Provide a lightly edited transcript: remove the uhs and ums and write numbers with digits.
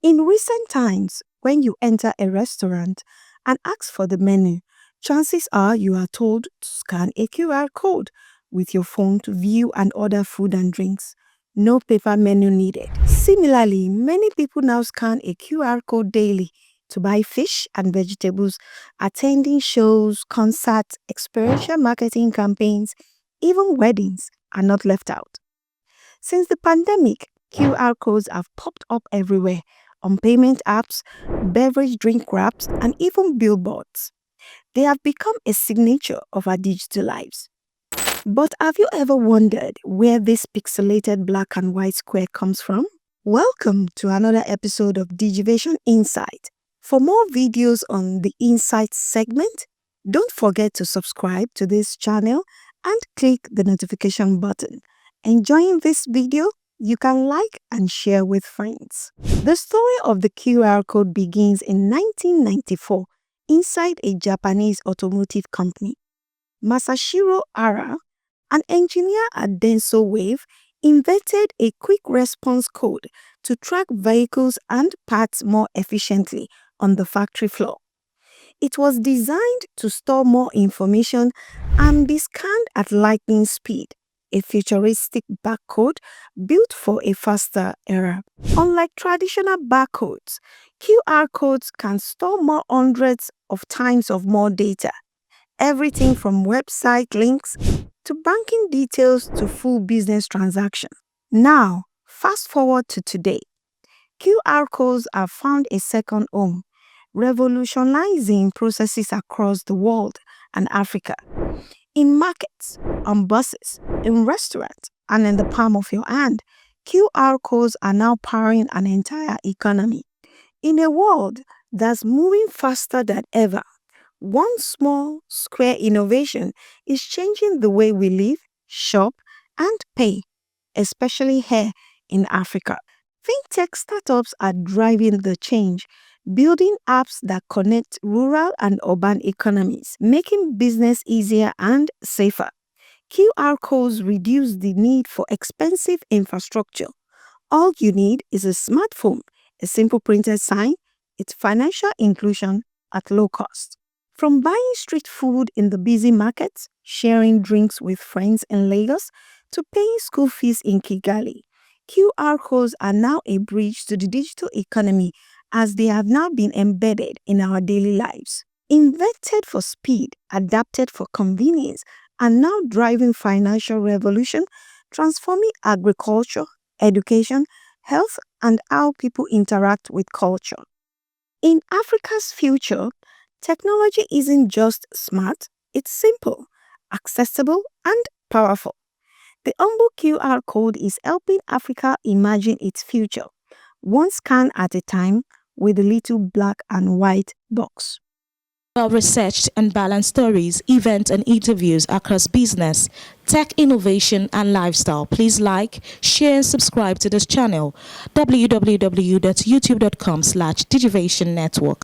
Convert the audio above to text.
In recent times, when you enter a restaurant and ask for the menu, chances are you are told to scan a QR code with your phone to view and order food and drinks. No paper menu needed. Similarly, many people now scan a QR code daily to buy fish and vegetables, attending shows, concerts, experiential marketing campaigns, even weddings are not left out. Since the pandemic, QR codes have popped up everywhere on payment apps, beverage drink wraps, and even billboards. They have become a signature of our digital lives. But have you ever wondered where this pixelated black and white square comes from? Welcome to another episode of Digivation Insight. For more videos on the Insight segment, don't forget to subscribe to this channel and click the notification button. Enjoying this video? You can like and share with friends. The story of the QR code begins in 1994 inside a Japanese automotive company. Masahiro Hara, an engineer at Denso Wave, invented a quick response code to track vehicles and parts more efficiently on the factory floor. It was designed to store more information and be scanned at lightning speed, a futuristic barcode built for a faster era. Unlike traditional barcodes, QR codes can store more hundreds of times of more data, everything from website links to banking details to full business transactions. Now, fast forward to today. QR codes have found a second home, revolutionizing processes across the world and Africa. In markets, on buses, in restaurants, and in the palm of your hand, QR codes are now powering an entire economy. In a world that's moving faster than ever, one small, square innovation is changing the way we live, shop, and pay, especially here in Africa. Fintech startups are driving the change, building apps that connect rural and urban economies, making business easier and safer. QR codes reduce the need for expensive infrastructure. All you need is a smartphone, a simple printed sign. It's financial inclusion at low cost. From buying street food in the busy markets, sharing drinks with friends in Lagos, to paying school fees in Kigali, QR codes are now a bridge to the digital economy as they have now been embedded in our daily lives. Invented for speed, adapted for convenience, and now driving financial revolution, transforming agriculture, education, health, and how people interact with culture. In Africa's future, technology isn't just smart, it's simple, accessible, and powerful. The humble QR code is helping Africa imagine its future, one scan at a time with a little black and white box. Well-researched and balanced stories, events and interviews across business, tech innovation and lifestyle. Please like, share and subscribe to this channel www.youtube.com/digivationnetwork.